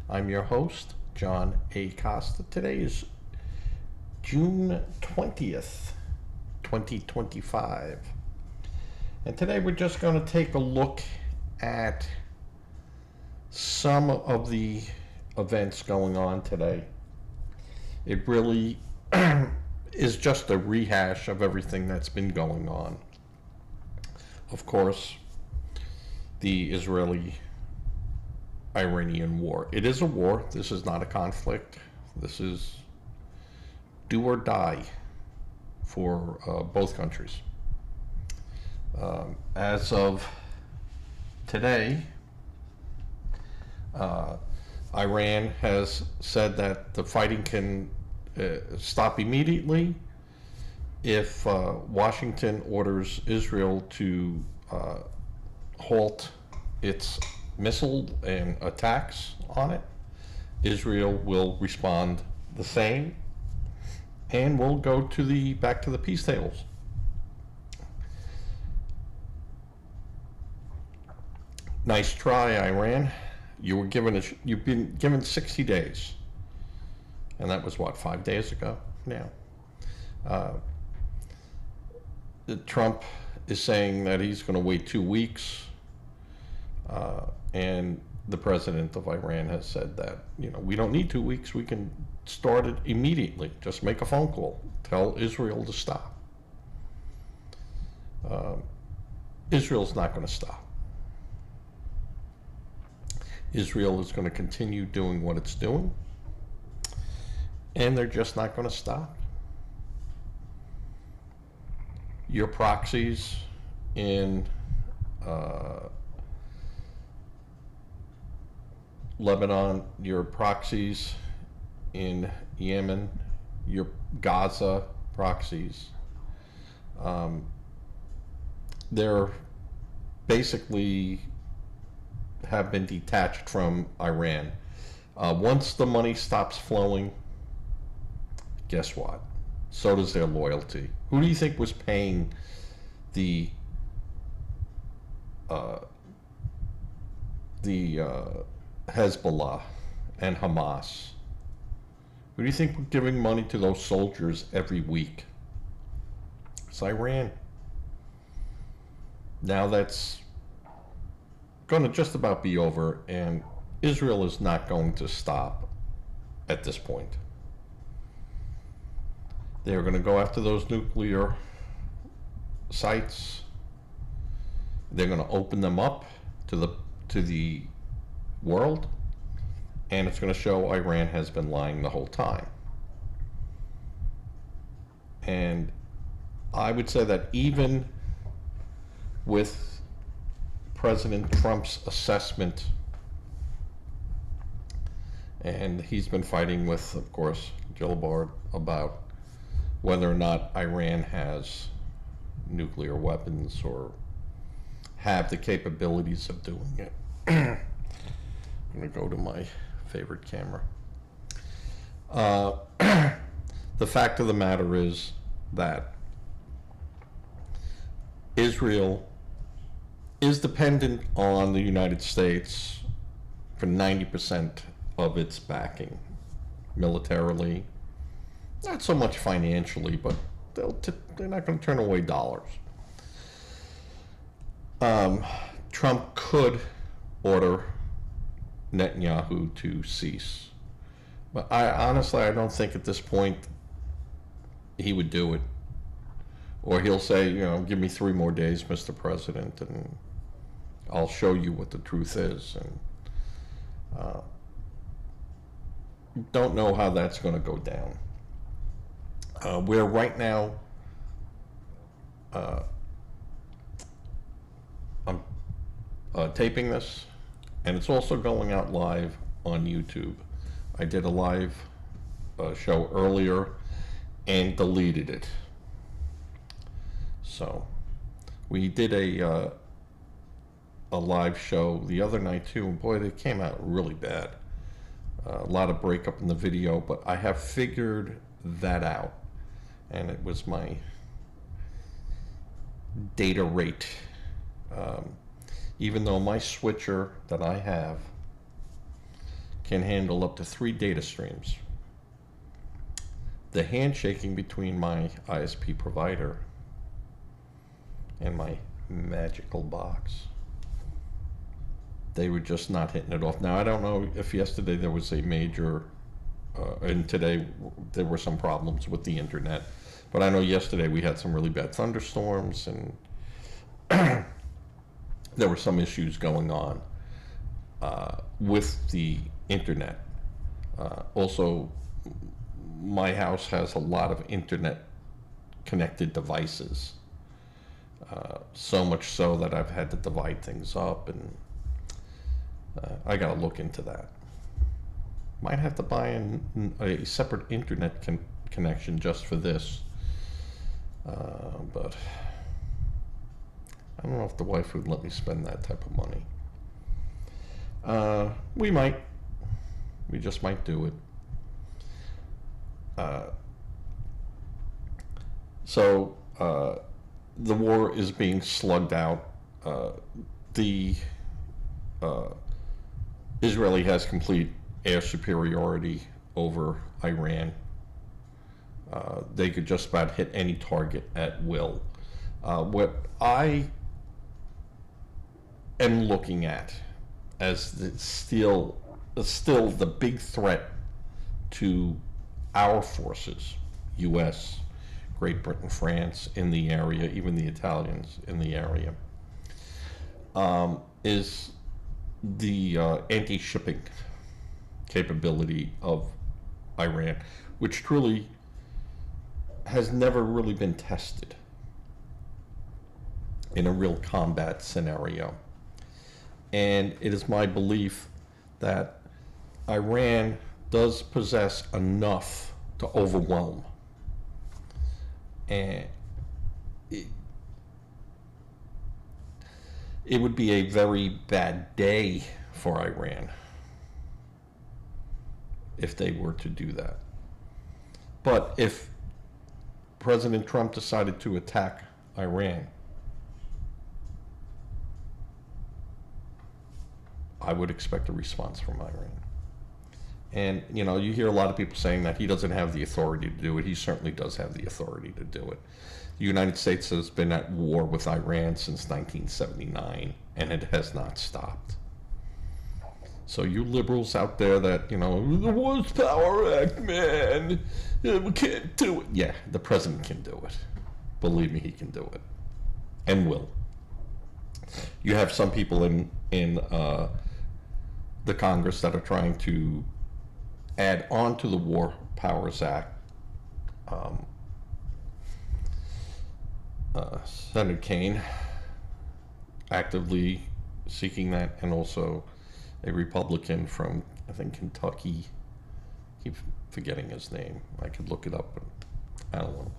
I'm your host, John A. Costa. Today is June 20th, 2025. And today we're just going to take a look at some of the events going on today. It really is just a rehash of everything that's been going on. Of course, the Israeli-Iranian war. It is a war. This is not a conflict. This is do or die for both countries. As of today, Iran has said that the fighting can stop immediately if Washington orders Israel to halt its missile and attacks on it. Israel will respond the same, and we'll go to back to the peace tables. Nice try, Iran. You've been given 60 days, and that was what, 5 days ago now. Trump is saying that he's going to wait 2 weeks, and the president of Iran has said that, we don't need 2 weeks. We can start it immediately. Just make a phone call. Tell Israel to stop. Israel's not going to stop. Israel is going to continue doing what it's doing, and they're just not going to stop. Your proxies in Lebanon, your proxies in Yemen, your Gaza proxies, they're basically have been detached from Iran. Once the money stops flowing, guess what? So does their loyalty. Who do you think was paying the Hezbollah and Hamas? Who do you think was giving money to those soldiers every week? It's Iran. Now that's going to just about be over, and Israel is not going to stop at this point. They're going to go after those nuclear sites. They're going to open them up to the world, and it's going to show Iran has been lying the whole time. And I would say that even with President Trump's assessment, and he's been fighting with, of course, Gilbert about whether or not Iran has nuclear weapons or have the capabilities of doing it. I'm going to go to my favorite camera. The fact of the matter is that Israel is dependent on the United States for 90% of its backing, militarily, not so much financially, but they're not going to turn away dollars. Trump could order Netanyahu to cease, but I don't think at this point he would do it. Or he'll say, give me 3 more days, Mr. President, and I'll show you what the truth is. And don't know how that's going to go down. We're right now, I'm taping this, and it's also going out live on YouTube. I did a live show earlier and deleted it. So we did a live show the other night too, and boy, they came out really bad. A lot of breakup in the video, but I have figured that out, and it was my data rate. Even though my switcher that I have can handle up to 3 data streams. The handshaking between my ISP provider and my magical box, they were just not hitting it off. Now, I don't know if yesterday there was a major, and today there were some problems with the internet, but I know yesterday we had some really bad thunderstorms, and there were some issues going on with the internet. Also, my house has a lot of internet connected devices, so much so that I've had to divide things up, and I gotta look into that. Might have to buy a separate internet connection just for this, but I don't know if the wife would let me spend that type of money. We might. We just might do it. So the war is being slugged out. The Israeli has complete air superiority over Iran. They could just about hit any target at will. What I am looking at as still the big threat to our forces, U.S., Great Britain, France in the area, even the Italians in the area, is the anti-shipping capability of Iran, which truly has never really been tested in a real combat scenario. And it is my belief that Iran does possess enough to overwhelm. And it would be a very bad day for Iran if they were to do that. But if President Trump decided to attack Iran, I would expect a response from Iran. And, you know, you hear a lot of people saying that he doesn't have the authority to do it. He certainly does have the authority to do it. The United States has been at war with Iran since 1979, and it has not stopped. So you liberals out there that, you know, the Wars Power Act, man, we can't do it. Yeah, the president can do it. Believe me, he can do it. And will. You have some people in the Congress that are trying to add on to the War Powers Act. Senator Kaine actively seeking that, and also a Republican from, I think, Kentucky. I keep forgetting his name. I could look it up, but I don't want to.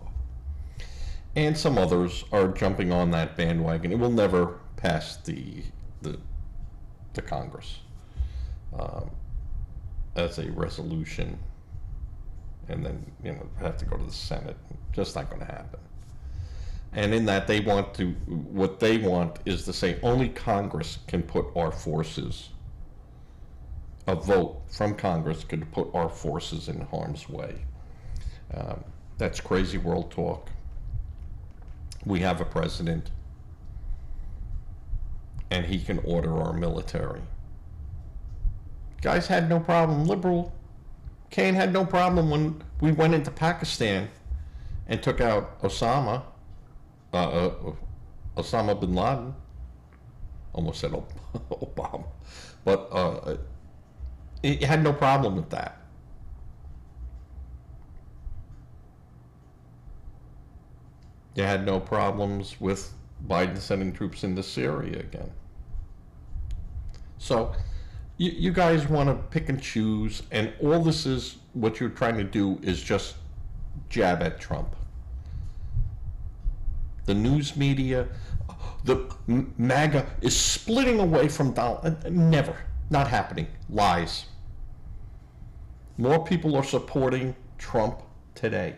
And some others are jumping on that bandwagon. It will never pass the Congress as a resolution, and then, you know, have to go to the Senate. Just not going to happen. And in that, they want to, what they want is to say only Congress can put our forces, a vote from Congress could put our forces in harm's way. That's crazy world talk. We have a president, and he can order our military. Guys had no problem. Liberal Kaine had no problem when we went into Pakistan and took out Osama bin Laden. Almost said Obama, but he had no problem with that. They had no problems with Biden sending troops into Syria again. So you guys want to pick and choose, and all this is, what you're trying to do is just jab at Trump. The news media, the MAGA is splitting away from Donald. Never. Not happening. Lies. More people are supporting Trump today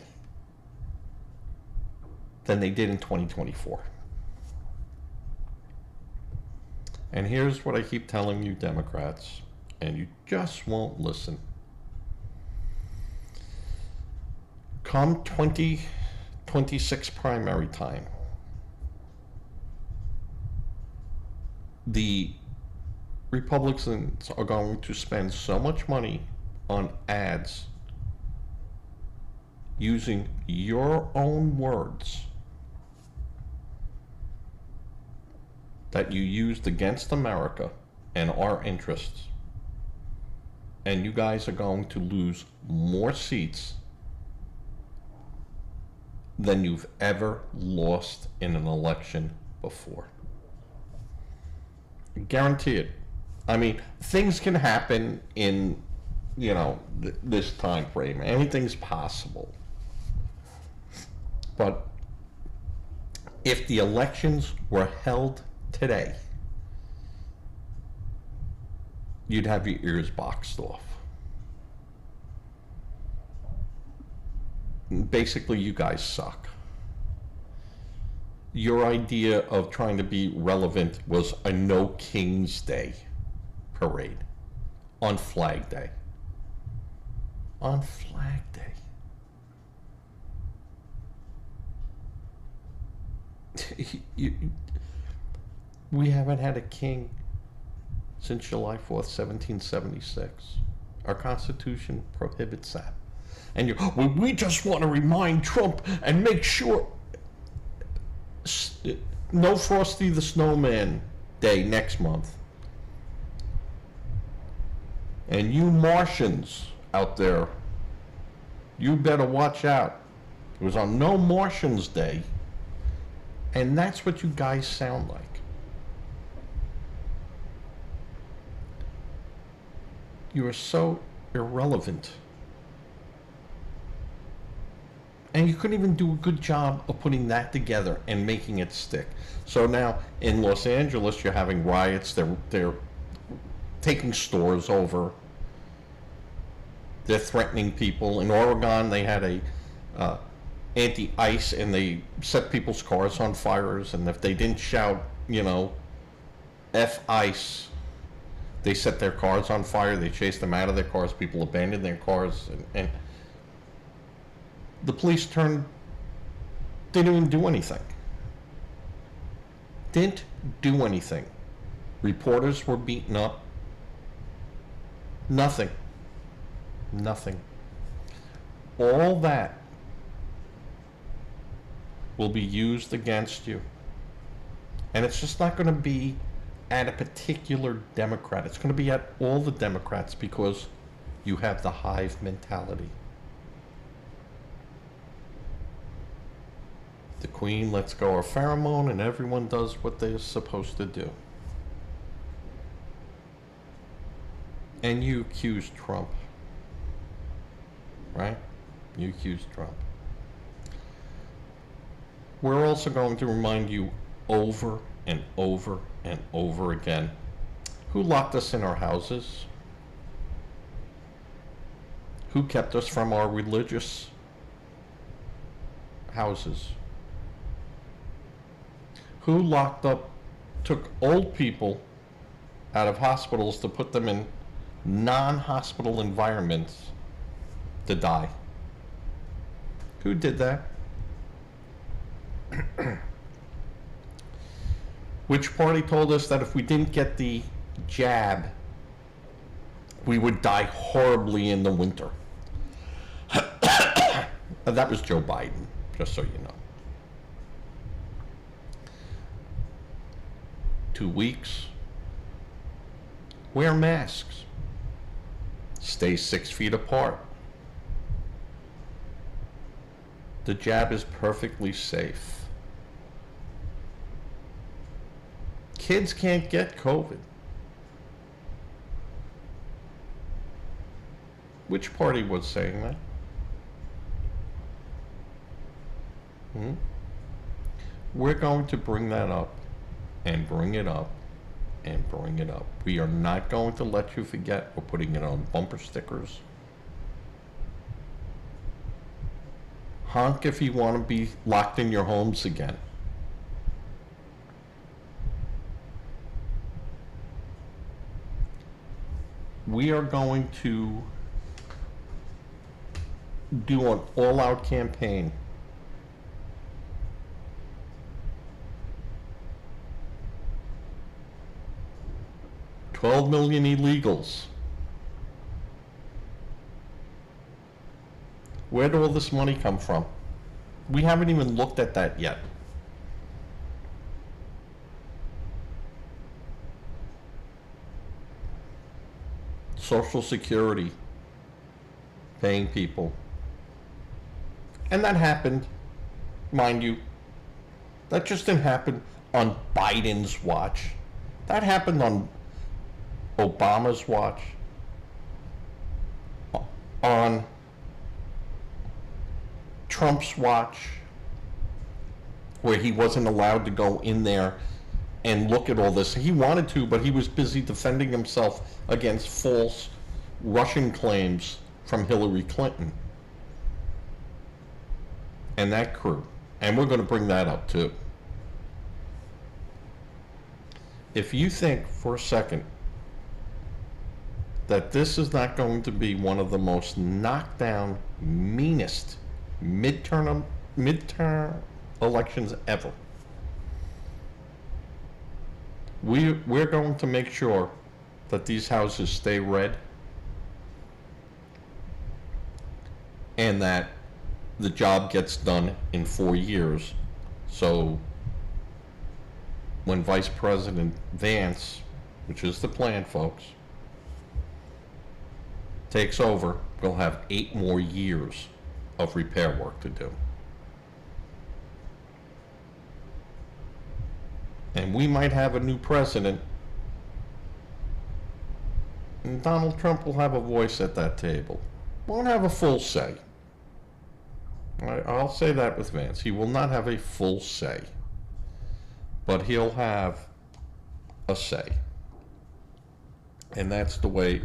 than they did in 2024. And here's what I keep telling you, Democrats, and you just won't listen. Come 2026 primary time, the Republicans are going to spend so much money on ads using your own words that you used against America and our interests. And you guys are going to lose more seats than you've ever lost in an election before. Guarantee it. I mean, things can happen in, this time frame. Anything's possible. But if the elections were held today, you'd have your ears boxed off. Basically, you guys suck. Your idea of trying to be relevant was a No King's Day parade on Flag Day. On Flag Day. We haven't had a king since July 4th, 1776. Our Constitution prohibits that. And we just want to remind Trump and make sure no Frosty the Snowman Day next month. And you Martians out there, you better watch out. It was on No Martians Day, and that's what you guys sound like. You are so irrelevant. And you couldn't even do a good job of putting that together and making it stick. So now in Los Angeles, you're having riots. They're taking stores over. They're threatening people. In Oregon, they had a anti-ice, and they set people's cars on fires. And if they didn't shout, F ICE, they set their cars on fire. They chased them out of their cars. People abandoned their cars, and the police didn't even do anything. Didn't do anything. Reporters were beaten up. Nothing. Nothing. All that will be used against you. And it's just not going to be at a particular Democrat. It's going to be at all the Democrats because you have the hive mentality. The queen lets go of pheromone and everyone does what they're supposed to do. And you accuse Trump. Right? You accuse Trump. We're also going to remind you over and over and over again, who locked us in our houses? Who kept us from our religious houses? Who took old people out of hospitals to put them in non-hospital environments to die? Who did that? Which party told us that if we didn't get the jab, we would die horribly in the winter? That was Joe Biden, just so you know. 2 weeks. Wear masks. Stay 6 feet apart. The jab is perfectly safe. Kids can't get COVID. Which party was saying that? We're going to bring that up and bring it up and bring it up. We are not going to let you forget. We're putting it on bumper stickers. Honk if you want to be locked in your homes again. we are going to do an all-out campaign. $12 million illegals. Where did all this money come from? We haven't even looked at that yet. Social Security, paying people. And that happened, mind you, that just didn't happen on Biden's watch. That happened on Obama's watch, on Trump's watch, where he wasn't allowed to go in there and look at all this. He wanted to, but he was busy defending himself against false Russian claims from Hillary Clinton and that crew. And we're going to bring that up too. If you think for a second that this is not going to be one of the most knockdown, meanest midterm elections ever, we're going to make sure that these houses stay red and that the job gets done in 4 years. So when Vice President Vance, which is the plan, folks, takes over, we'll have 8 more years of repair work to do. And we might have a new president, and Donald Trump will have a voice at that table. Won't have a full say. I'll say that with Vance. He will not have a full say, but he'll have a say. And that's the way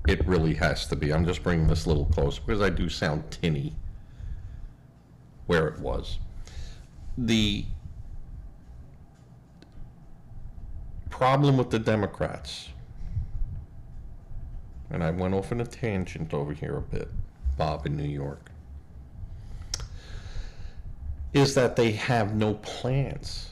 it really has to be. I'm just bringing this a little closer because I do sound tinny where it was. The problem with the Democrats, and I went off on a tangent over here a bit, Bob in New York, is that they have no plans.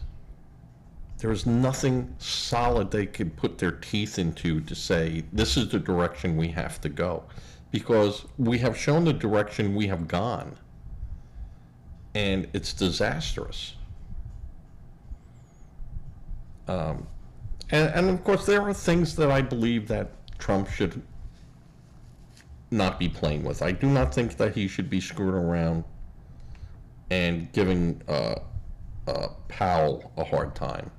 There's nothing solid they could put their teeth into to say, this is the direction we have to go. Because we have shown the direction we have gone, and it's disastrous. And of course, there are things that I believe that Trump should not be playing with. I do not think that he should be screwing around and giving Powell a hard time.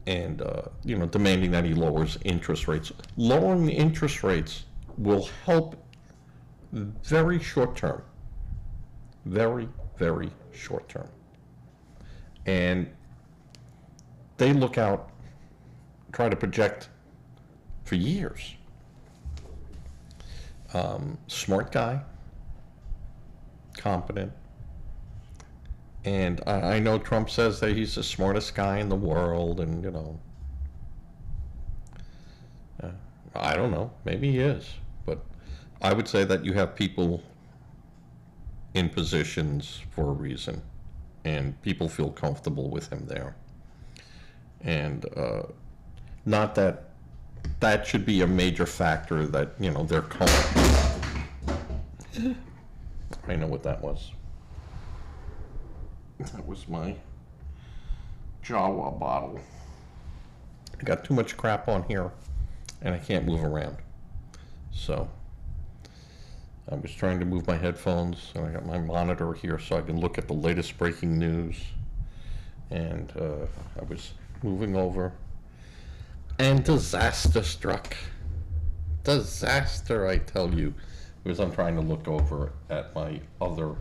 And, demanding that he lowers interest rates. Lowering the interest rates will help very short term. Very, very short term. And they look out, try to project for years. Smart guy, competent. And I know Trump says that he's the smartest guy in the world, and, I don't know, maybe he is. But I would say that you have people in positions for a reason, and people feel comfortable with him there. And not that that should be a major factor that, they're comfortable. I know what that was. That was my Jawa bottle. I got too much crap on here, and I can't move around. So I was trying to move my headphones, and I got my monitor here so I can look at the latest breaking news. And I was moving over, and disaster struck. Disaster, I tell you, because I'm trying to look over at my other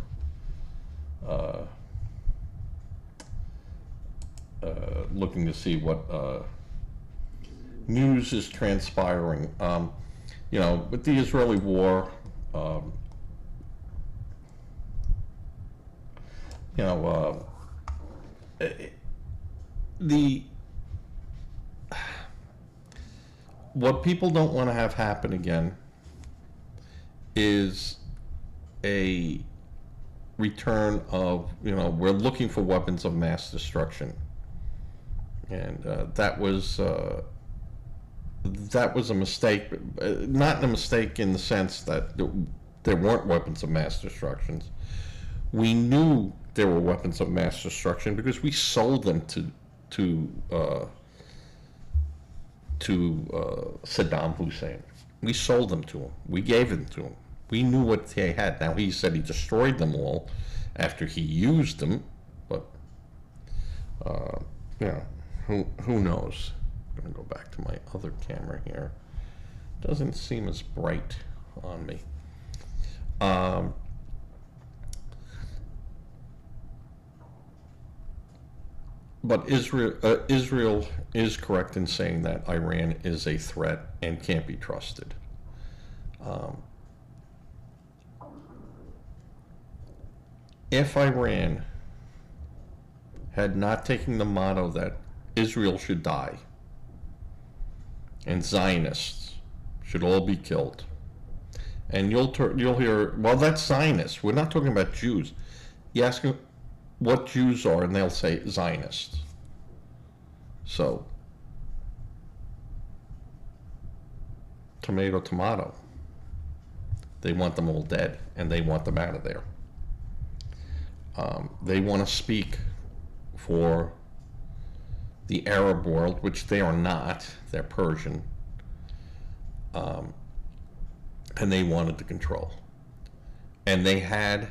looking to see what news is transpiring. With the Israeli war, what people don't want to have happen again is a return of, we're looking for weapons of mass destruction. And that was a mistake, not a mistake in the sense that there weren't weapons of mass destruction. We knew there were weapons of mass destruction because we sold them to Saddam Hussein. We sold them to him. We gave them to him. We knew what they had. Now, he said he destroyed them all after he used them, but who knows? I'm going to go back to my other camera here. Doesn't seem as bright on me. But Israel is correct in saying that Iran is a threat and can't be trusted. If Iran had not taken the motto that Israel should die and Zionists should all be killed, and you'll hear, well, that's Zionists. We're not talking about Jews. You ask them what Jews are, and they'll say Zionists. So, tomato, tomato. They want them all dead, and they want them out of there. They want to speak for the Arab world, which they are not. They're Persian. And they wanted to control. And they had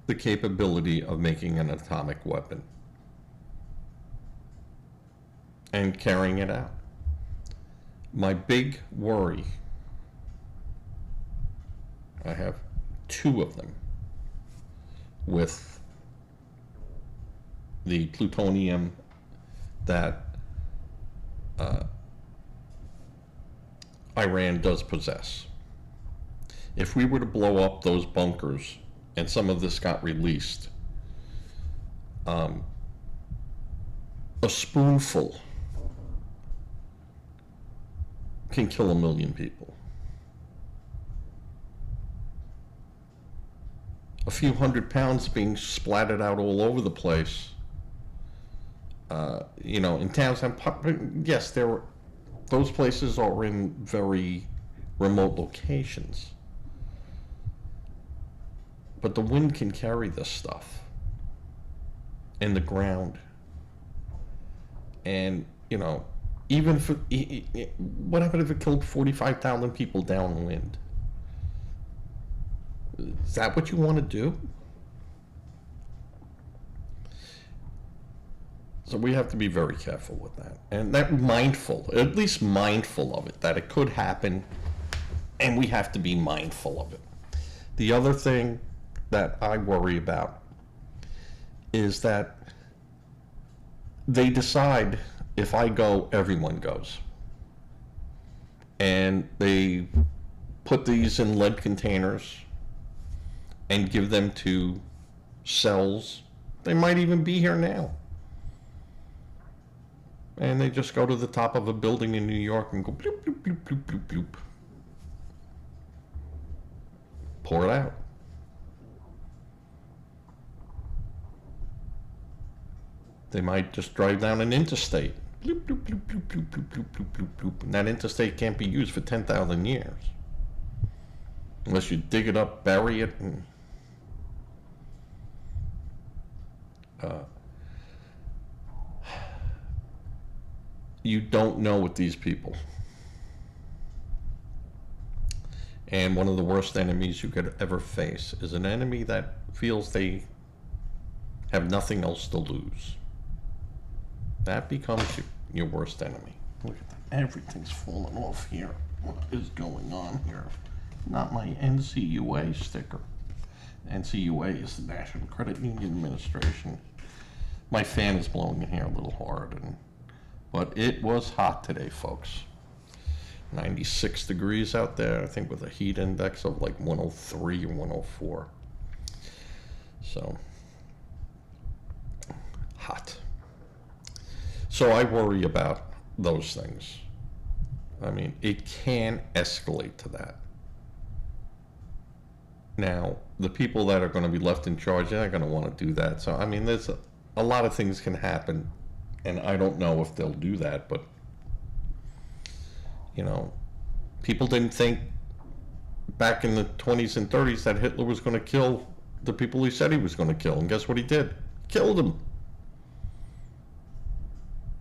the capability of making an atomic weapon and carrying it out. My big worry, I have two of them, with the plutonium that Iran does possess. If we were to blow up those bunkers and some of this got released, a spoonful can kill 1 million people. A few 100 pounds being splattered out all over the place. In towns, yes, those places are in very remote locations. But the wind can carry this stuff in the ground. And, even if what happened if it killed 45,000 people downwind? Is that what you want to do? So we have to be very careful with that. And at least mindful of it, that it could happen, and we have to be mindful of it. The other thing that I worry about is that they decide if I go, everyone goes. And they put these in lead containers and give them to cells. They might even be here now. And they just go to the top of a building in New York and go bloop, bloop, bloop, bloop, bloop, bloop. Pour it out. They might just drive down an interstate. Bloop, bloop, bloop, bloop, bloop, bloop, bloop, bloop, bloop, bloop. And that interstate can't be used for 10,000 years. Unless you dig it up, bury it, and you don't know with these people. And one of the worst enemies you could ever face is an enemy that feels they have nothing else to lose. That becomes your worst enemy. Look at that. Everything's falling off here. What is going on here? Not my NCUA sticker. NCUA is the National Credit Union Administration. My fan is blowing in here a little hard, but it was hot today, folks. 96 degrees out there, I think, with a heat index of like 103 or 104. So, hot. So I worry about those things. I mean, it can escalate to that. Now, the people that are going to be left in charge, they're not going to want to do that. So, I mean, there's a lot of things can happen, and I don't know if they'll do that, but, you know, people didn't think back in the 20s and 30s that Hitler was going to kill the people he said he was going to kill, and guess what he did? He killed them.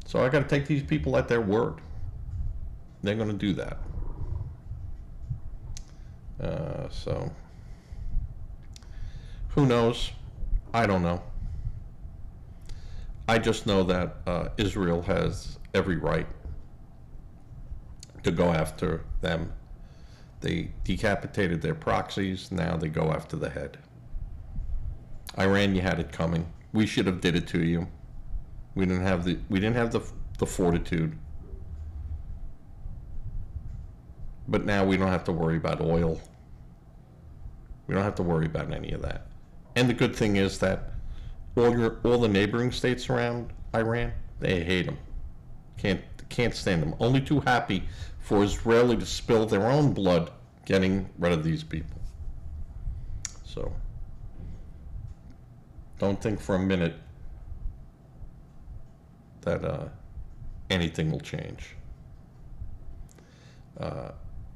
So I got to take these people at their word. They're going to do that. So who knows? I don't know. I just know that Israel has every right to go after them. They decapitated their proxies. Now they go after the head. Iran, you had it coming. We should have did it to you. We didn't have the fortitude. But now we don't have to worry about oil. We don't have to worry about any of that. And the good thing is that all the neighboring states around Iran, they hate them. Can't stand them. Only too happy for Israeli to spill their own blood getting rid of these people. So don't think for a minute that anything will change.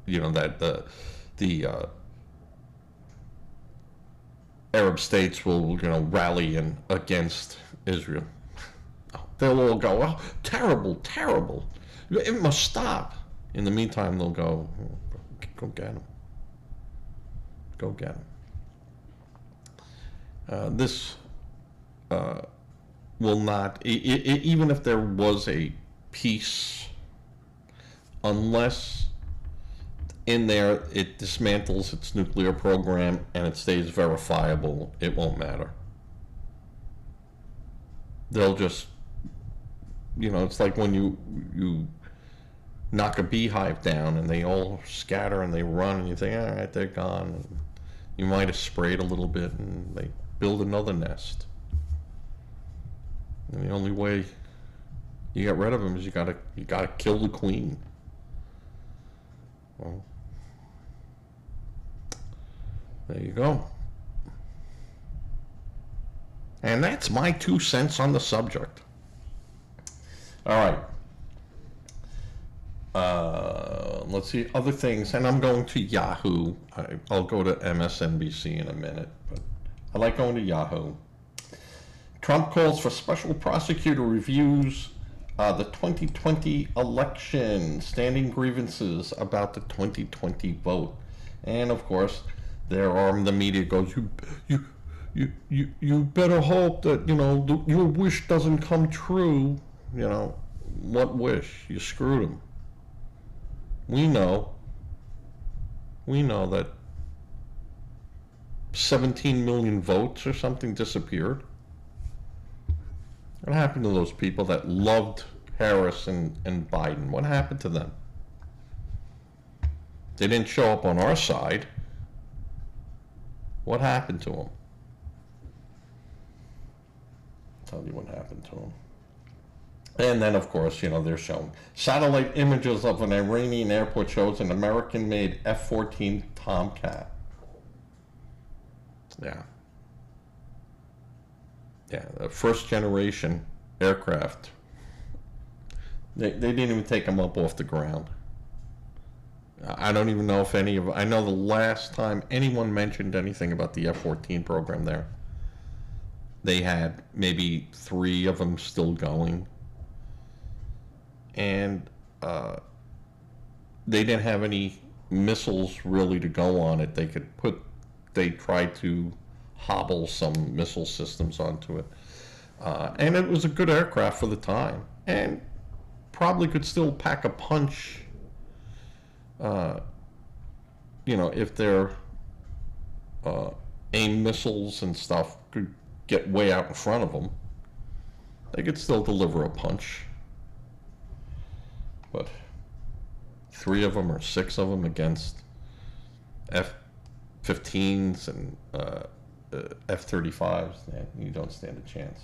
You know, that the Arab states will, you know, rally against Israel. They'll all go, oh, terrible, terrible. It must stop. In the meantime, they'll go get them. Go get them. This will not, even if there was a peace, unless in there it dismantles its nuclear program and it stays verifiable, it won't matter. They'll just, you know, it's like when you knock a beehive down and they all scatter and they run and you think, all right, they're gone. And you might have sprayed a little bit and they build another nest. And the only way you get rid of them is you gotta kill the queen. Well, there you go. And that's my 2 cents on the subject. All right. Let's see other things, and I'm going to Yahoo. I'll go to MSNBC in a minute, but I like going to Yahoo. Trump calls for special prosecutor reviews the 2020 election, standing grievances about the 2020 vote, and of course, the media goes, you better hope that, you know, your wish doesn't come true. You know, what wish? You screwed him. We know that 17 million votes or something disappeared. What happened to those people that loved Harris and Biden? What happened to them? They didn't show up on our side. What happened to them? I'll tell you what happened to them. And then, of course, you know, they're showing satellite images of an Iranian airport shows an American-made F-14 Tomcat. Yeah. Yeah, the first-generation aircraft. They didn't even take them up off the ground. I don't even know if I know the last time anyone mentioned anything about the F-14 program there, they had maybe 3 of them still going. And they didn't have any missiles really to go on it. They tried to hobble some missile systems onto it. And it was a good aircraft for the time. And probably could still pack a punch, you know, if their AIM missiles and stuff could get way out in front of them. They could still deliver a punch. But 3 of them or 6 of them against F-15s and F-35s, you don't stand a chance.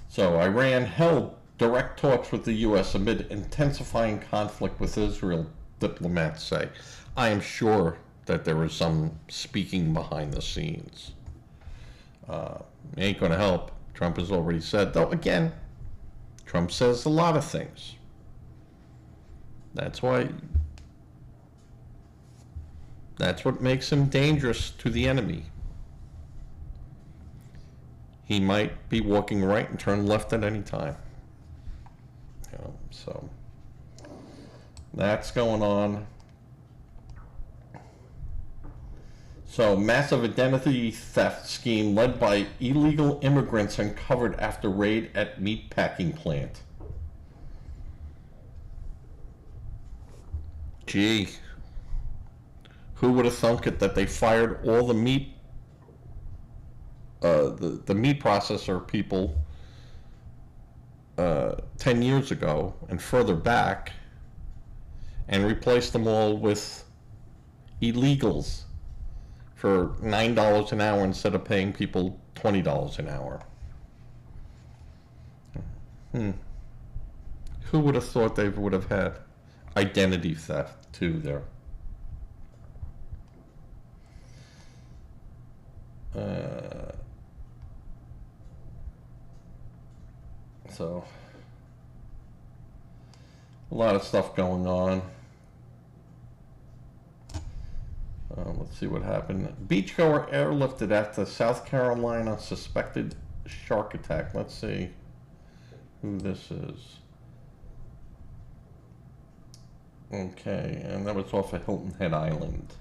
So Iran held direct talks with the U.S. amid intensifying conflict with Israel, diplomats say. I am sure that there is some speaking behind the scenes. It ain't going to help. Trump has already said, though, again, Trump says a lot of things. That's what makes him dangerous to the enemy. He might be walking right and turn left at any time. So that's going on. So, massive identity theft scheme led by illegal immigrants uncovered after raid at meatpacking plant. Gee, who would have thunk it that they fired all the meat, the meat processor people 10 years ago and further back, and replaced them all with illegals for $9 an hour instead of paying people $20 an hour. Who would have thought they would have had identity theft too there? So, a lot of stuff going on. Let's see what happened. Beachgoer airlifted after South Carolina suspected shark attack. Let's see who this is. Okay, and that was off of Hilton Head Island.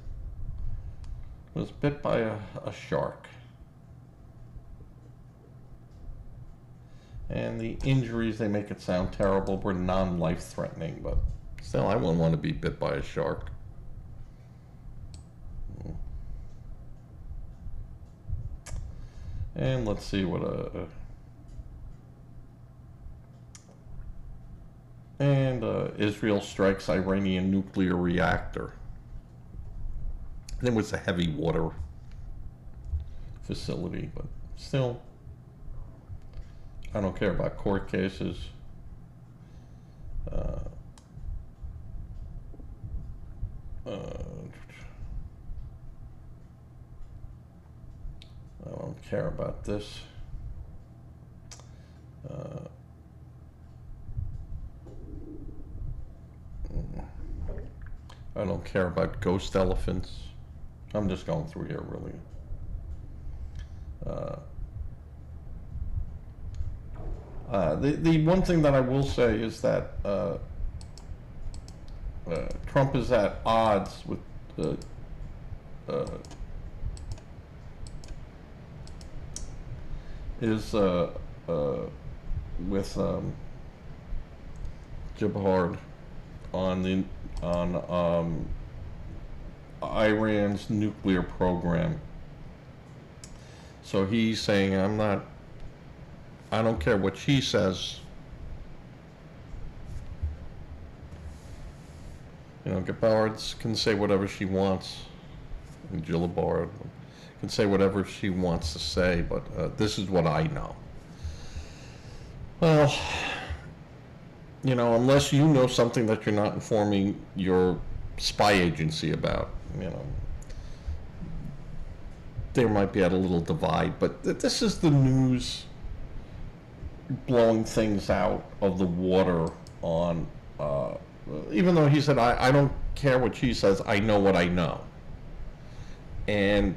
Was bit by a shark. And the injuries, they make it sound terrible, were non-life-threatening, but still, I wouldn't want to be bit by a shark. And let's see what Israel strikes Iranian nuclear reactor. It was a heavy water facility, but still, I don't care about court cases. I don't care about this. I don't care about ghost elephants. I'm just going through here, really. The one thing that I will say is that Trump is at odds with Jabhard on Iran's nuclear program. So he's saying, I don't care what she says. Gephardt can say whatever she wants, and Gillibrand can say whatever she wants to say, but this is what I know. Well, unless you know something that you're not informing your spy agency about, there might be at a little divide, but this is the news blowing things out of the water on, even though he said, I don't care what she says, I know what I know. And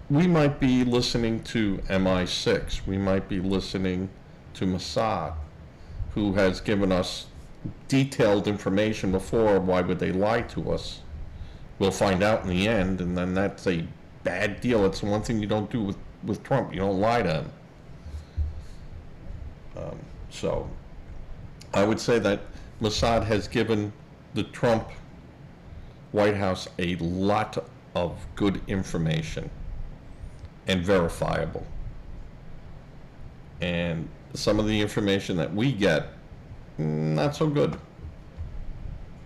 we might be listening to MI6, we might be listening to Mossad, who has given us detailed information before. Why would they lie to us? We'll find out in the end, and then that's a bad deal. It's the one thing you don't do with Trump. You don't lie to him. So I would say that Mossad has given the Trump White House a lot of good information and verifiable. And some of the information that we get, not so good.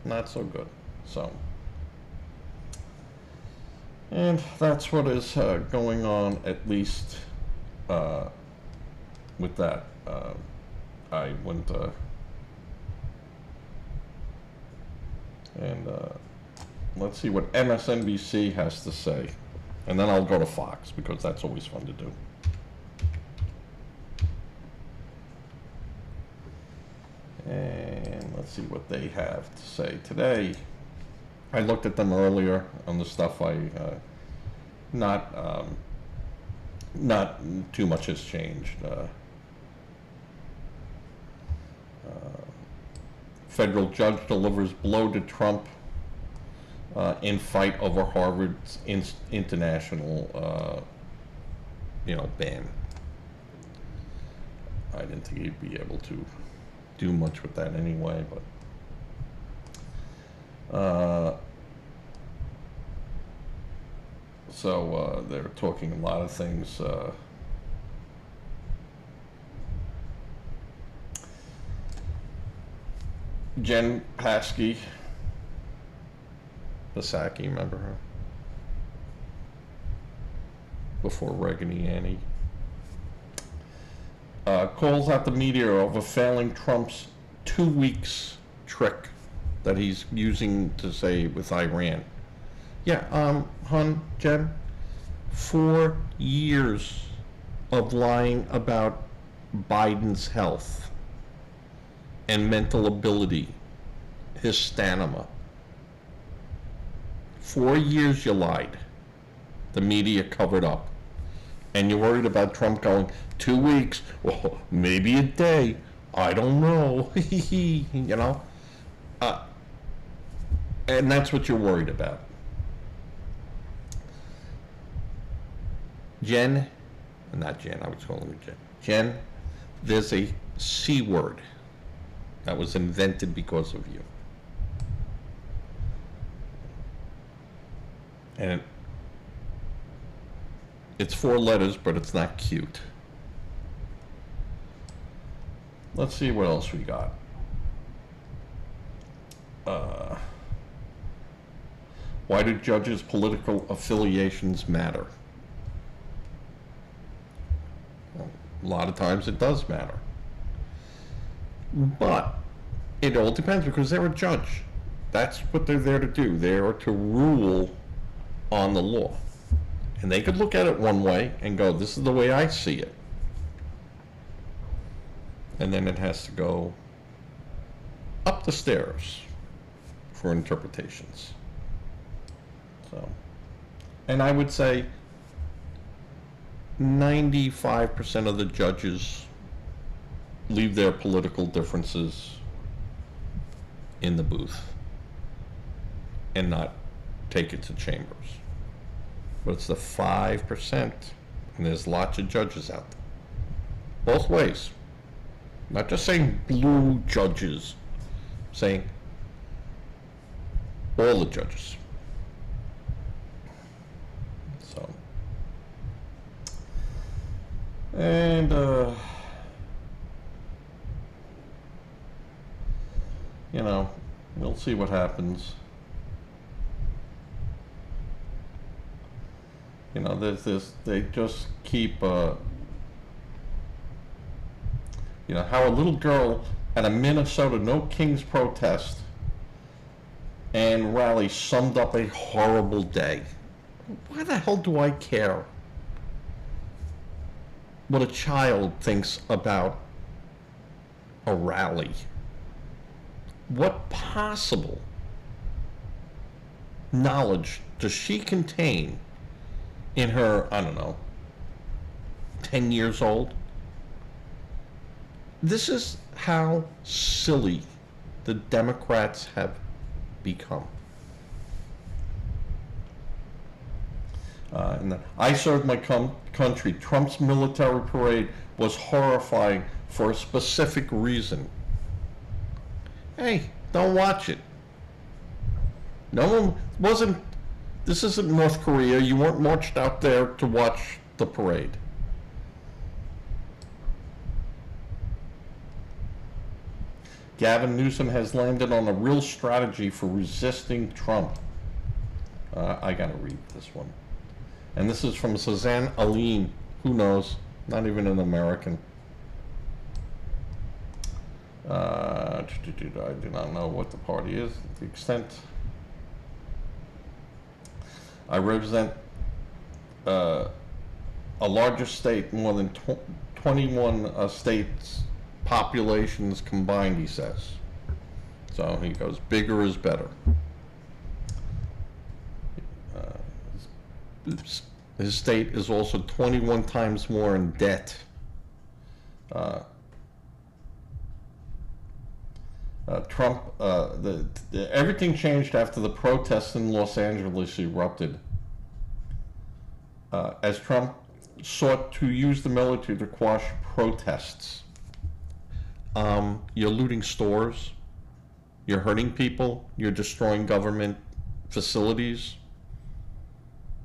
Not so good. So, and that's what is going on, at least with that. I went and let's see what MSNBC has to say, and then I'll go to Fox because that's always fun to do. And let's see what they have to say today. I looked at them earlier on the stuff. Not too much has changed. Federal judge delivers blow to Trump in fight over Harvard's international, ban. I didn't think he'd be able to do much with that anyway, but so they're talking a lot of things. Jen Psaki, remember her? Before Reagan Annie. Calls out the media over failing Trump's 2 weeks trick that he's using to say with Iran. Yeah, Jen, 4 years of lying about Biden's health and mental ability, his stamina. 4 years you lied. The media covered up. And you're worried about Trump going 2 weeks, well, maybe a day, I don't know, and that's what you're worried about. Not Jen, I was calling her Jen. Jen, there's a C word that was invented because of you. And it's 4 letters, but it's not cute. Let's see what else we got. Why do judges' political affiliations matter? Well, a lot of times it does matter. But it all depends because they're a judge. That's what they're there to do. They are to rule on the law. And they could look at it one way and go, this is the way I see it. And then it has to go up the stairs for interpretations. So, and I would say 95% of the judges leave their political differences in the booth and not take it to chambers. But it's the 5%, and there's lots of judges out there. Both ways. Not just saying blue judges, saying all the judges. So, and we'll see what happens. There's this, they just keep, how a little girl at a Minnesota No Kings protest and rally summed up a horrible day. Why the hell do I care what a child thinks about a rally? What possible knowledge does she contain in her, 10 years old? This is how silly the Democrats have become. I served my country. Trump's military parade was horrifying for a specific reason. Hey, don't watch it. No one wasn't. This isn't North Korea. You weren't marched out there to watch the parade. Gavin Newsom has landed on a real strategy for resisting Trump. I gotta read this one. And this is from Suzanne Aline. Who knows? Not even an American. I do not know what the party is. To the extent I represent a larger state, more than 21 states' populations combined, he says. So he goes, bigger is better. His state is also 21 times more in debt. Trump, everything changed after the protests in Los Angeles erupted. As Trump sought to use the military to quash protests. You're looting stores, you're hurting people, you're destroying government facilities,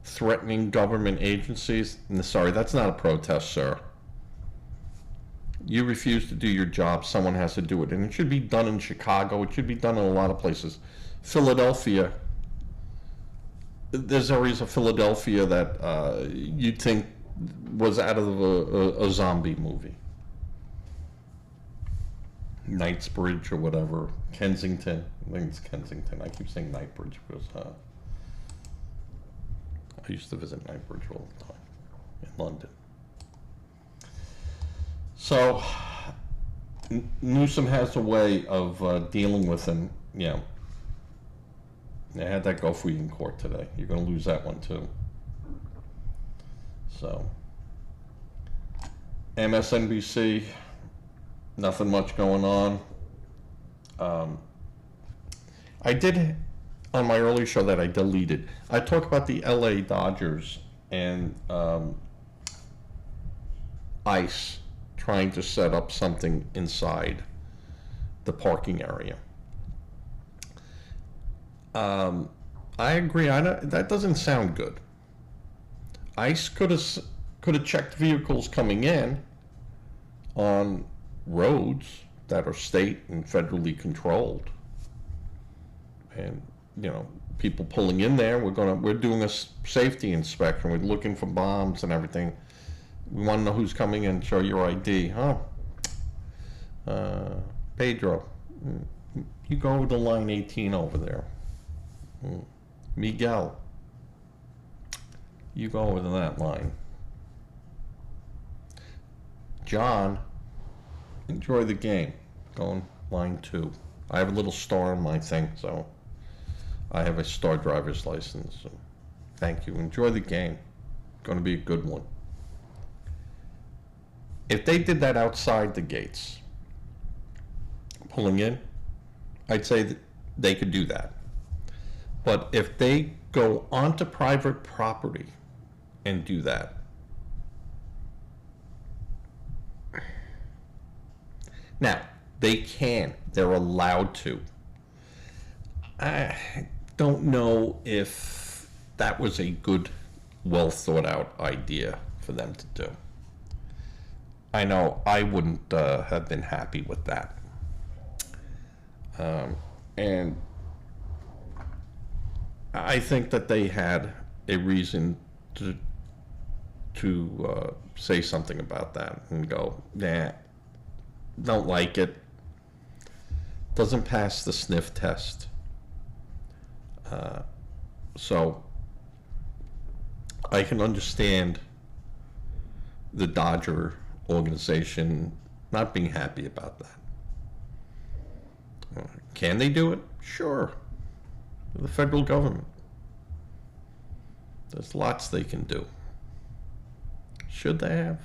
threatening government agencies. Sorry, that's not a protest, sir. You refuse to do your job, someone has to do it. And it should be done in Chicago, it should be done in a lot of places. Philadelphia, there's areas of Philadelphia that you'd think was out of a zombie movie. Knightsbridge or whatever, Kensington. I think it's Kensington. I keep saying Knightsbridge because I used to visit Knightsbridge all the time in London. So Newsom has a way of dealing with him. Yeah. I had that go for you in court today. You're going to lose that one too. So MSNBC, nothing much going on. I did, on my earlier show that I deleted, I talk about the LA Dodgers and ICE trying to set up something inside the parking area. I agree. That doesn't sound good. ICE could have checked vehicles coming in on roads that are state and federally controlled, and people pulling in there. We're doing a safety inspection. We're looking for bombs and everything. We want to know who's coming in. Show your ID. Pedro, you go over to line 18 over there. Miguel, you go over to that line. John, enjoy the game. Go on line 2. I have a little star on my thing, so I have a star driver's license. So thank you. Enjoy the game. Going to be a good one. If they did that outside the gates, pulling in, I'd say that they could do that. But if they go onto private property and do that, now, they can. They're allowed to. I don't know if that was a good, well thought out idea for them to do. I know I wouldn't have been happy with that. And I think that they had a reason to say something about that and go, nah, don't like it. Doesn't pass the sniff test. So I can understand the Dodger organization not being happy about that. Can they do it? Sure. The federal government. There's lots they can do. Should they have?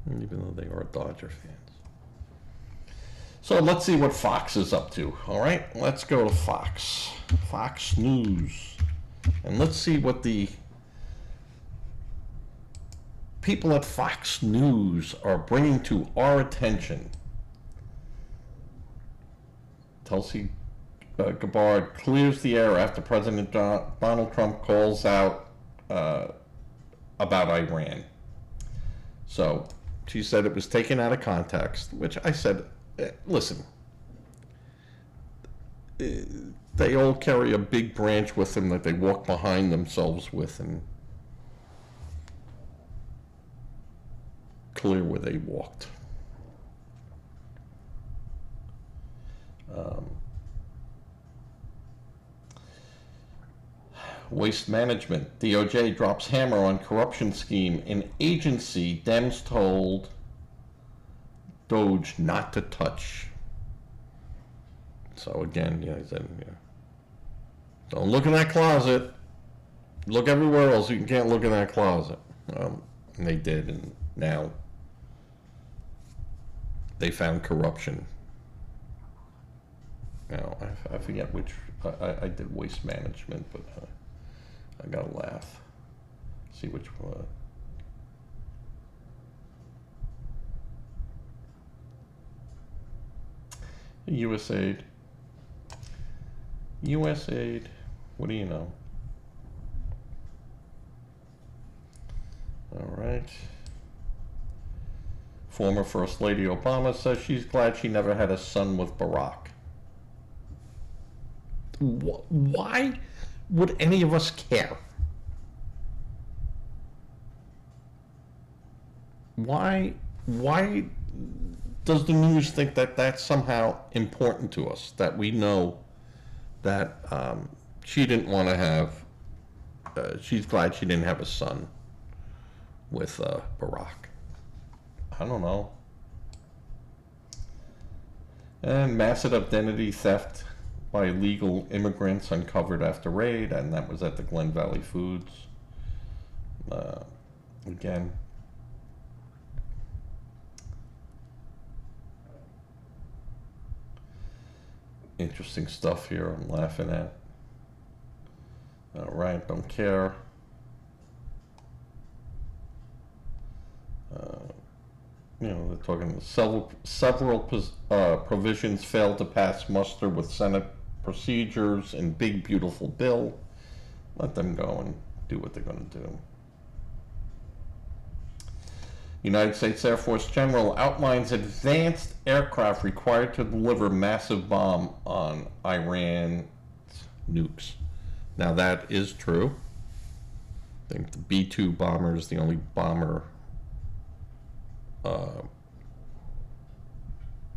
Even though they are Dodger fans. So let's see what Fox is up to. All right, let's go to Fox. Fox News. And let's see what the people at Fox News are bringing to our attention. Tulsi Gabbard clears the air after President Donald Trump calls out about Iran. So she said it was taken out of context, which I said, listen, they all carry a big branch with them that they walk behind themselves with, and clear where they walked. Waste management. DOJ drops hammer on corruption scheme in agency Dems told Doge not to touch. So again, he said, don't look in that closet. Look everywhere else. You can't look in that closet. And they did, and now they found corruption. Now, I forget which, I did waste management, but I gotta laugh. See which one. USAID. USAID. What do you know? All right. Former First Lady Obama says she's glad she never had a son with Barack. Why would any of us care? Why does the news think that that's somehow important to us? That we know that she didn't want to have, she's glad she didn't have a son with Barack. I don't know. And massive identity theft by illegal immigrants uncovered after raid, and that was at the Glen Valley Foods. Again, interesting stuff here I'm laughing at. All right, don't care. They're talking several provisions failed to pass muster with Senate procedures and big beautiful bill. Let them go and do what they're going to do. United States Air Force General outlines advanced aircraft required to deliver massive bomb on Iran's nukes. Now that is true. I think the B-2 bomber is the only bomber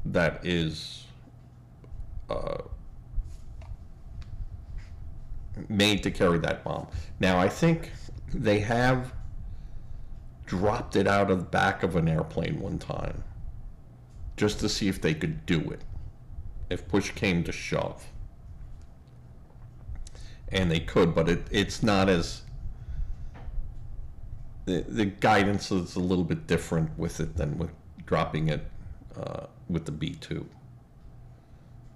that is made to carry that bomb. Now, I think they have dropped it out of the back of an airplane one time just to see if they could do it, if push came to shove. And they could, but it's not as... The guidance is a little bit different with it than with dropping it with the B-2.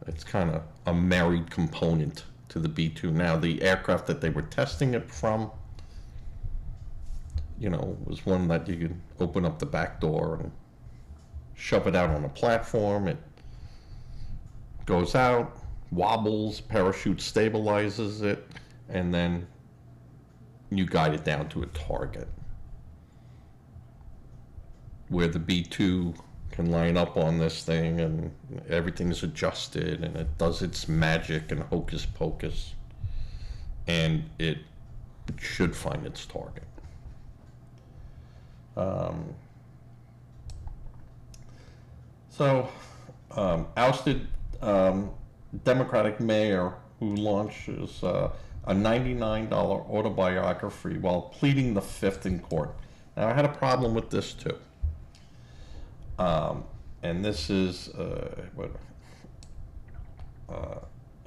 It's kind of a married component to the B-2. Now, the aircraft that they were testing it from, was one that you could open up the back door and shove it out on a platform. It goes out, wobbles, parachute stabilizes it, and then you guide it down to a target, where the B-2 can line up on this thing and everything's adjusted and it does its magic and hocus pocus, and it should find its target. Ousted Democratic mayor who launches a $99 autobiography while pleading the fifth in court. Now, I had a problem with this too. And this is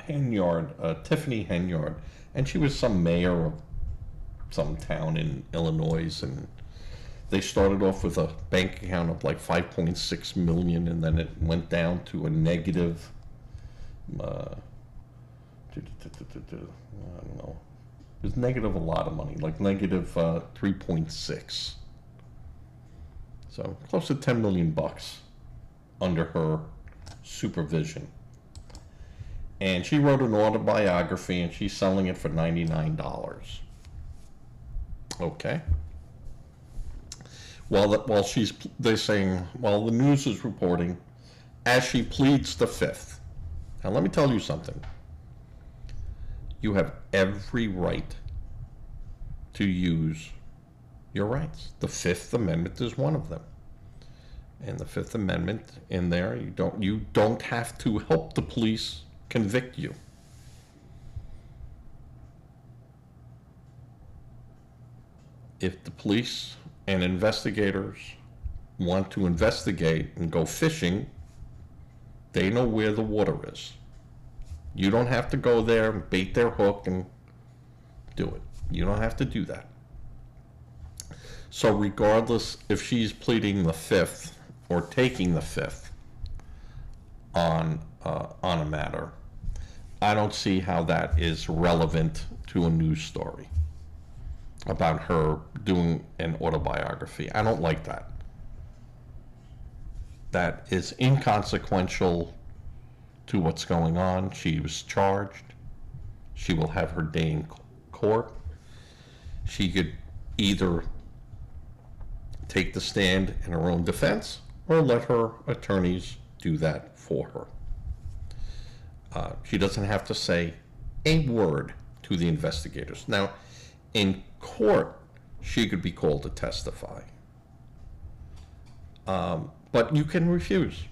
Henyard, Tiffany Henyard, and she was some mayor of some town in Illinois, and they started off with a bank account of like 5.6 million, and then it went down to a negative, I don't know, it was negative a lot of money, like negative 3.6. So close to 10 million bucks under her supervision. And she wrote an autobiography and she's selling it for $99. Okay. While the news is reporting, as she pleads the fifth. Now let me tell you something. You have every right to use your rights. The Fifth Amendment is one of them. and the Fifth Amendment in there. You don't have to help the police convict you. If the police and investigators want to investigate and go fishing, they know where the water is. You don't have to go there and bait their hook and do it. You don't have to do that. So regardless if she's pleading the Fifth or taking the Fifth on a matter, I don't see how that is relevant to a news story about her doing an autobiography. I don't like that. That is inconsequential to what's going on. She was charged. She will have her day in court. She could either take the stand in her own defense or let her attorneys do that for her. She doesn't have to say a word to the investigators. Now, in court, she could be called to testify. But you can refuse.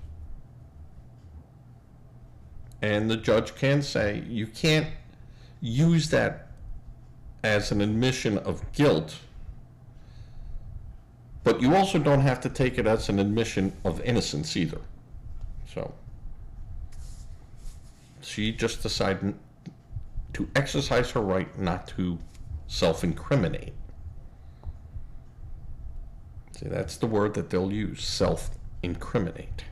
And the judge can say, you can't use that as an admission of guilt, but you also don't have to take it as an admission of innocence either. So she just decided to exercise her right not to self-incriminate. See, that's the word that they'll use, self-incriminate.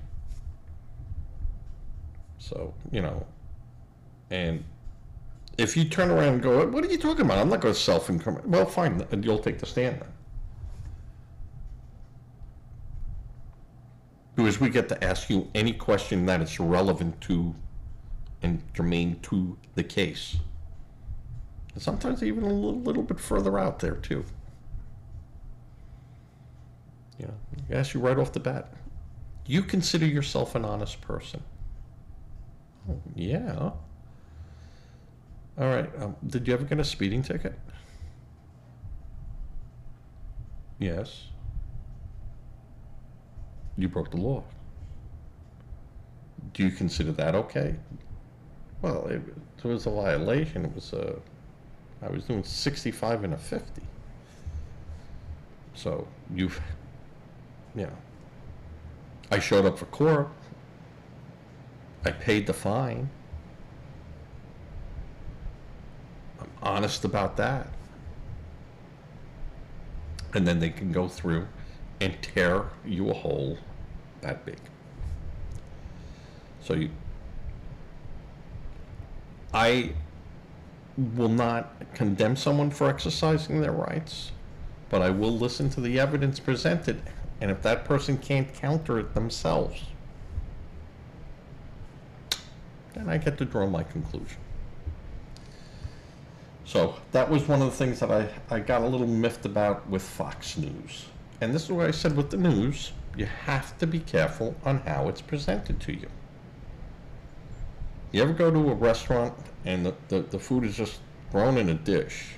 So, and if you turn around and go, what are you talking about? I'm not going to self-incriminate. Well, fine, you'll take the stand then. Because we get to ask you any question that is relevant to and germane to the case. And sometimes even a little bit further out there, too. I ask you right off the bat, do you consider yourself an honest person? Oh, yeah. All right. Did you ever get a speeding ticket? Yes. You broke the law. Do you consider that okay? Well, it was a violation. It was I was doing 65 and a 50. So I showed up for court. I paid the fine. I'm honest about that. And then they can go through and tear you a hole that big. So I will not condemn someone for exercising their rights, but I will listen to the evidence presented, and if that person can't counter it themselves, then I get to draw my conclusion. So that was one of the things that I got a little miffed about with Fox News. And this is what I said with the news. You have to be careful on how it's presented to you. You ever go to a restaurant and the food is just thrown in a dish?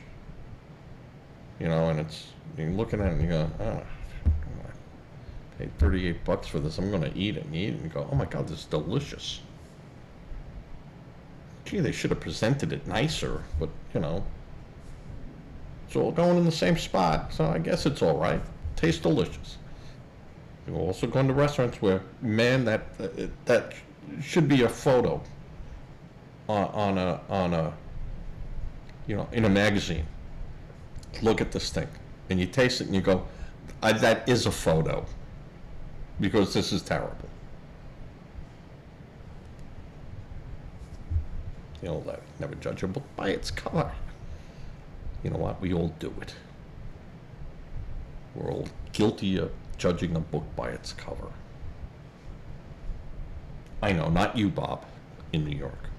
And you're looking at it and you go, I paid $38 for this. I'm going to eat it. And you eat it and you go, oh my God, this is delicious. Gee, they should have presented it nicer, but it's all going in the same spot, so I guess it's all right. Tastes delicious. You've also gone to restaurants where, man, that should be a photo on a in a magazine. Look at this thing, and you taste it and you go, that is a photo, because this is terrible. That never judge a book by its cover. You know what? We all do it. We're all guilty of judging a book by its cover. I know, not you, Bob, in New York.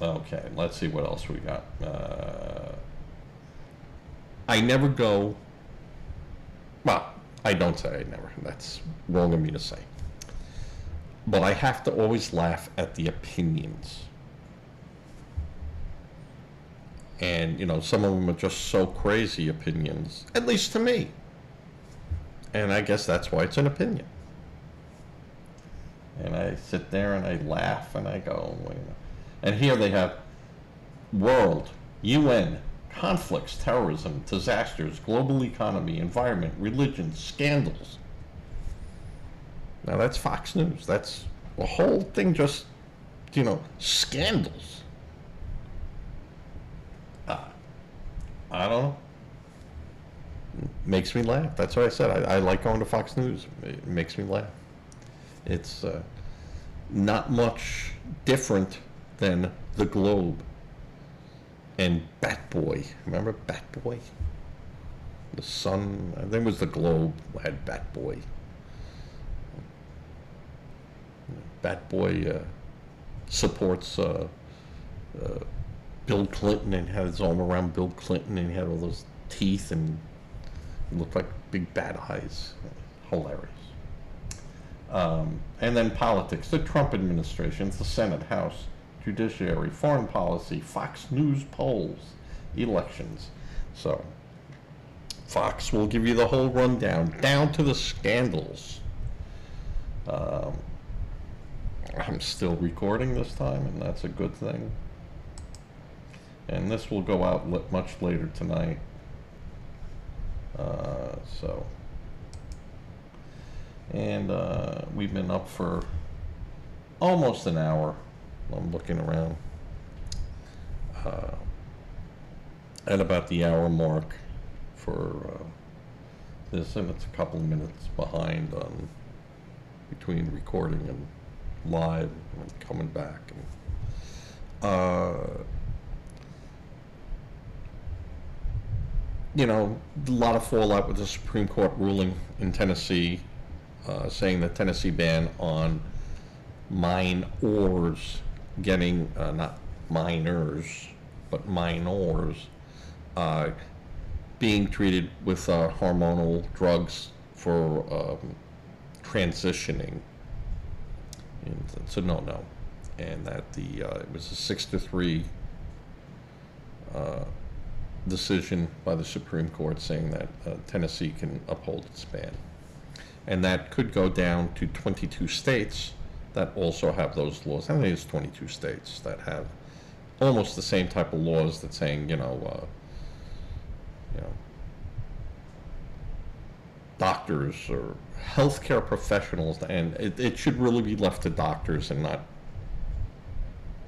Okay, let's see what else we got. I never go, well, I don't say I never. That's wrong of me to say. But I have to always laugh at the opinions. And, some of them are just so crazy opinions, at least to me. And I guess that's why it's an opinion. And I sit there and I laugh and I go, wait a minute. And here they have world, UN, conflicts, terrorism, disasters, global economy, environment, religion, scandals. Now that's Fox News. That's the whole thing, just, scandals. I don't know. Makes me laugh. That's what I said. I like going to Fox News. It makes me laugh. It's not much different than The Globe and Bat Boy. Remember Bat Boy? The Sun, I think it was The Globe had Bat Boy. Bat Boy supports Bill Clinton and had his arm around Bill Clinton, and he had all those teeth and he looked like big bat eyes. Hilarious. And then politics, the Trump administration, the Senate, House, Judiciary, foreign policy, Fox News polls, elections. So Fox will give you the whole rundown, down to the scandals. I'm still recording this time, and that's a good thing. And this will go out much later tonight. And we've been up for almost an hour. I'm looking around at about the hour mark for this, and it's a couple of minutes behind on between recording and live and coming back. And, a lot of fallout with the Supreme Court ruling in Tennessee, saying the Tennessee ban on minors getting, not minors, but minors, being treated with hormonal drugs for transitioning. And it's a no-no. And that it was a 6-3 decision by the Supreme Court saying that Tennessee can uphold its ban. And that could go down to 22 states that also have those laws. I think it's 22 states that have almost the same type of laws that saying, doctors or healthcare professionals, and it should really be left to doctors and not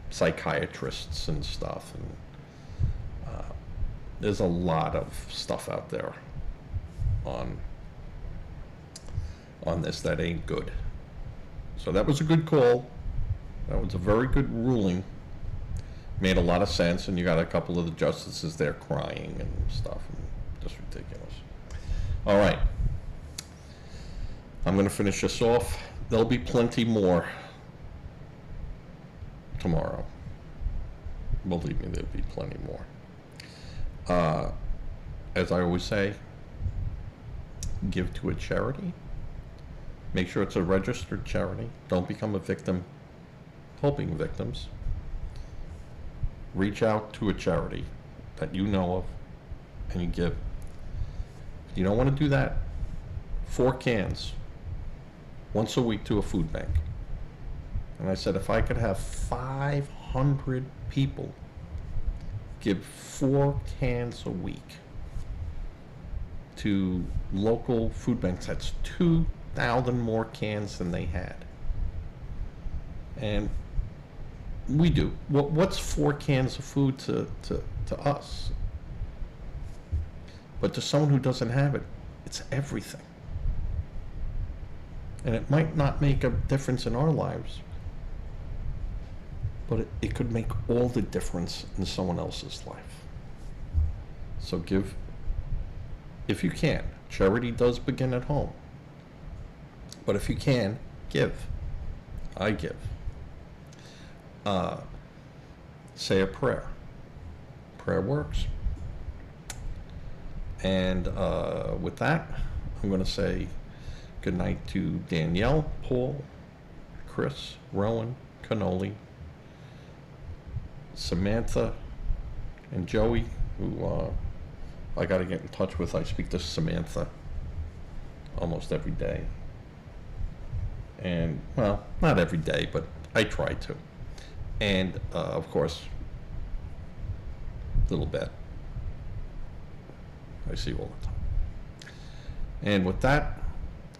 psychiatrists and stuff. And there's a lot of stuff out there on this that ain't good. So that was a good call. That was a very good ruling. Made a lot of sense, and you got a couple of the justices there crying and stuff, and just ridiculous. All right. I'm going to finish this off. There'll be plenty more tomorrow. Believe me, there'll be plenty more. As I always say, give to a charity. Make sure it's a registered charity. Don't become a victim helping victims. Reach out to a charity that you know of and you give. If you don't want to do that, 4 cans once a week to a food bank. And I said, if I could have 500 people give 4 cans a week to local food banks, that's 2,000 more cans than they had. And we do. What's 4 cans of food to us? But to someone who doesn't have it, it's everything. And it might not make a difference in our lives, but it could make all the difference in someone else's life. So give, if you can. Charity does begin at home. But if you can, give. I give. Say a prayer. Prayer works. And with that, I'm going to say good night to Danielle, Paul, Chris, Rowan, Cannoli, Samantha, and Joey, who I got to get in touch with. I speak to Samantha almost every day. And, well, not every day, but I try to. And, of course, little bit. I see all the time. And with that,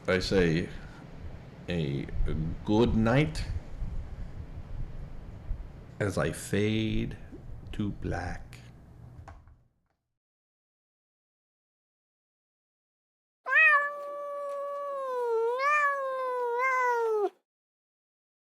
I say a good night as I fade to black.